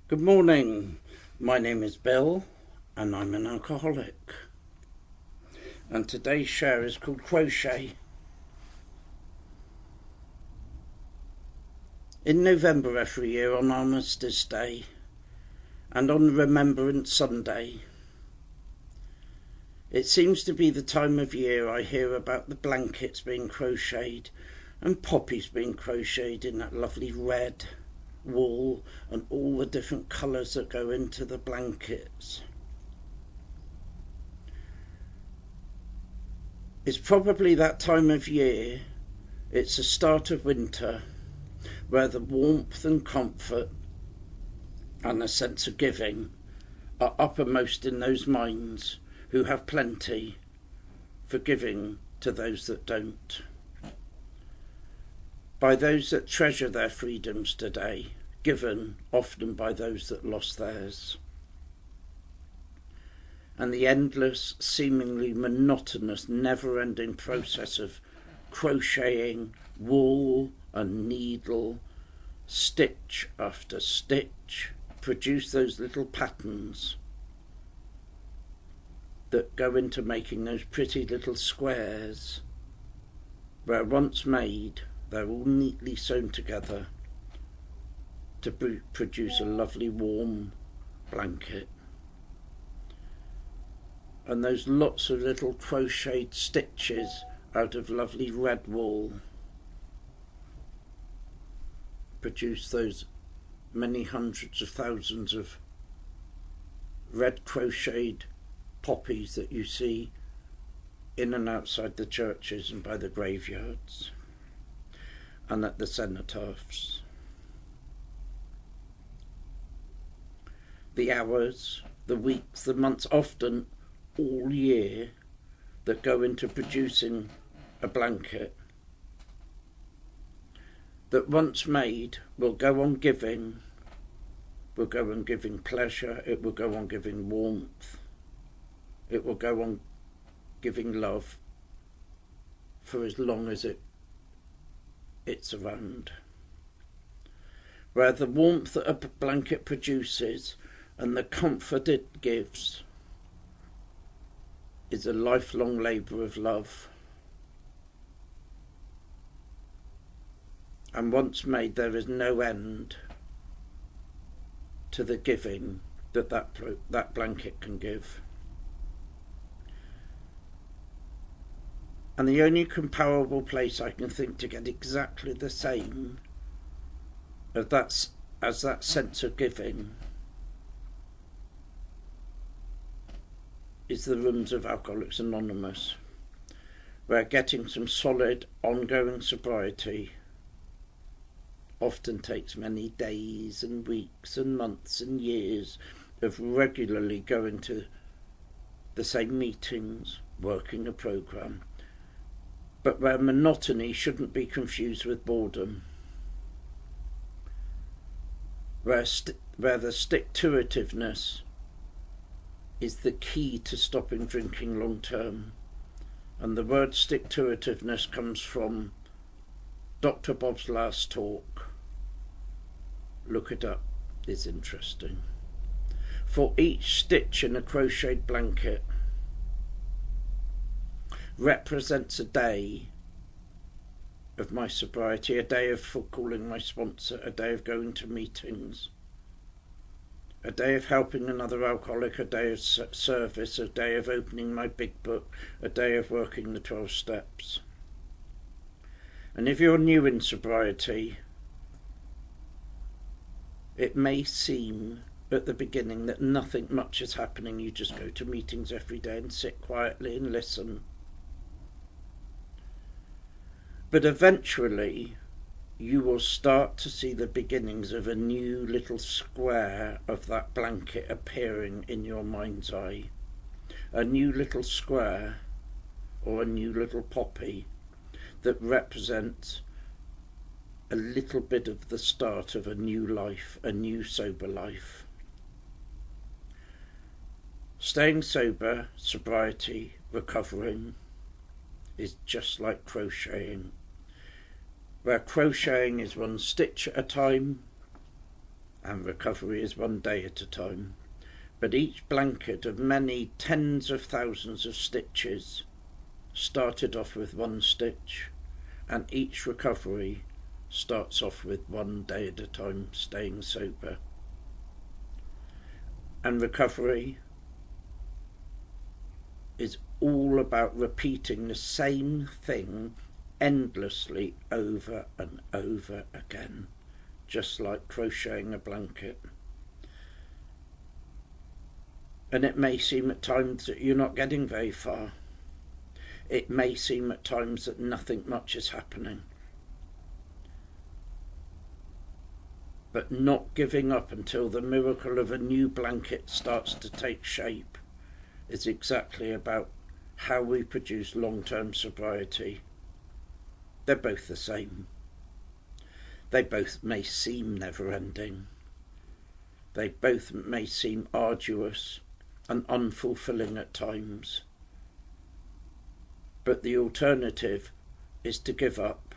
Good morning, my name is Bill and I'm an alcoholic, and today's share is called Crochet. In November every year on Armistice Day and on Remembrance Sunday, it seems to be the time of year I hear about the blankets being crocheted and poppies being crocheted in that lovely red wool and all the different colours that go into the blankets. It's probably that time of year, it's the start of winter, where the warmth and comfort and a sense of giving are uppermost in those minds who have plenty for giving to those that don't. By those that treasure their freedoms today, given often by those that lost theirs. And the endless, seemingly monotonous, never-ending process of crocheting wool and needle, stitch after stitch, produce those little patterns that go into making those pretty little squares, where once made, they're all neatly sewn together to produce a lovely warm blanket. And those lots of little crocheted stitches out of lovely red wool produce those many hundreds of thousands of red crocheted poppies that you see in and outside the churches and by the graveyards and at the cenotaphs. The hours, the weeks, the months, often all year, that go into producing a blanket that once made will go on giving, will go on giving pleasure, it will go on giving warmth, it will go on giving love for as long as it's around. Where the warmth that a blanket produces and the comfort it gives is a lifelong labour of love. And once made, there is no end to the giving that blanket can give. And the only comparable place I can think to get exactly the same as that sense of giving is the rooms of Alcoholics Anonymous, where getting some solid, ongoing sobriety often takes many days and weeks and months and years of regularly going to the same meetings, working a programme, but where monotony shouldn't be confused with boredom, where the stick-to-itiveness is the key to stopping drinking long term. And the word stick-to-itiveness comes from Dr. Bob's last talk. Look it up, it's interesting. For each stitch in a crocheted blanket represents a day of my sobriety, a day of calling my sponsor, a day of going to meetings, a day of helping another alcoholic, a day of service, a day of opening my big book, a day of working the 12 steps. And if you're new in sobriety, it may seem at the beginning that nothing much is happening. You just go to meetings every day and sit quietly and listen. But eventually you will start to see the beginnings of a new little square of that blanket appearing in your mind's eye. A new little square or a new little poppy that represents a little bit of the start of a new life, a new sober life. Staying sober, sobriety, recovering is just like crocheting, where crocheting is one stitch at a time and recovery is one day at a time. But each blanket of many tens of thousands of stitches started off with one stitch, and each recovery starts off with one day at a time, staying sober. And recovery is all about repeating the same thing endlessly over and over again, just like crocheting a blanket. And it may seem at times that you're not getting very far. It may seem at times that nothing much is happening. But not giving up until the miracle of a new blanket starts to take shape is exactly about how we produce long-term sobriety. They're both the same. They both may seem never-ending. They both may seem arduous and unfulfilling at times. But the alternative is to give up,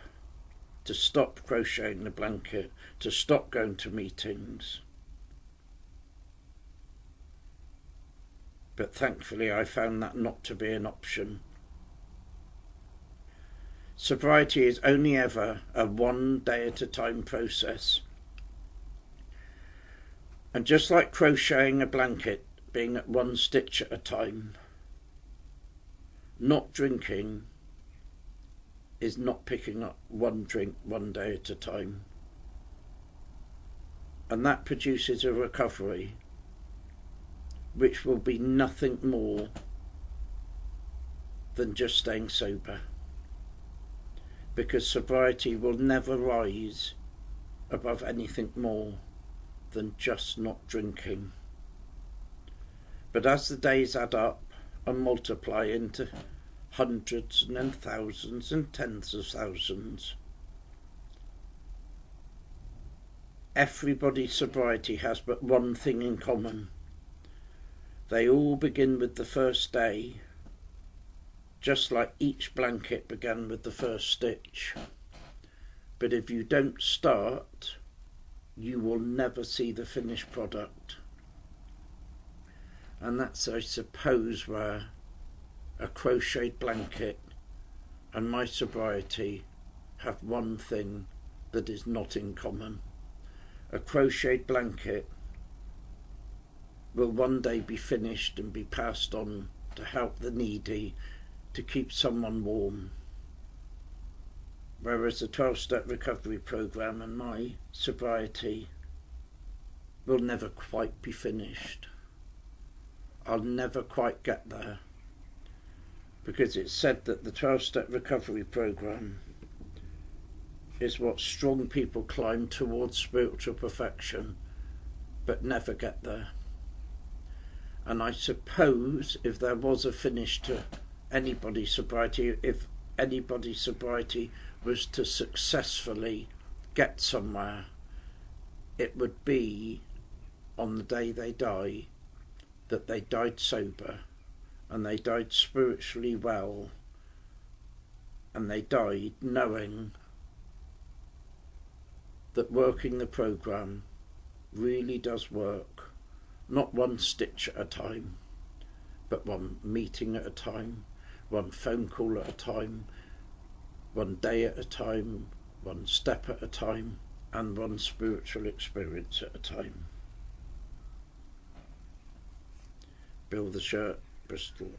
to stop crocheting the blanket, to stop going to meetings. But thankfully I found that not to be an option. Sobriety is only ever a one day at a time process. And just like crocheting a blanket being at one stitch at a time, not drinking is not picking up one drink one day at a time. And that produces a recovery which will be nothing more than just staying sober. Because sobriety will never rise above anything more than just not drinking. But as the days add up and multiply into hundreds and then thousands and tens of thousands, everybody's sobriety has but one thing in common. They all begin with the first day, just like each blanket began with the first stitch. But if you don't start, you will never see the finished product. And that's, I suppose, where a crocheted blanket and my sobriety have one thing that is not in common. A crocheted blanket will one day be finished and be passed on to help the needy, to keep someone warm. Whereas the 12-step recovery program and my sobriety will never quite be finished. I'll never quite get there, because it's said that the 12-step recovery program is what strong people climb towards spiritual perfection but never get there. And I suppose if there was a finish to anybody's sobriety, if anybody's sobriety was to successfully get somewhere, it would be on the day they die, that they died sober and they died spiritually well, and they died knowing that working the program really does work, not one stitch at a time, but one meeting at a time, one phone call at a time, one day at a time, one step at a time, and one spiritual experience at a time. Bill the Shirt, Bristol.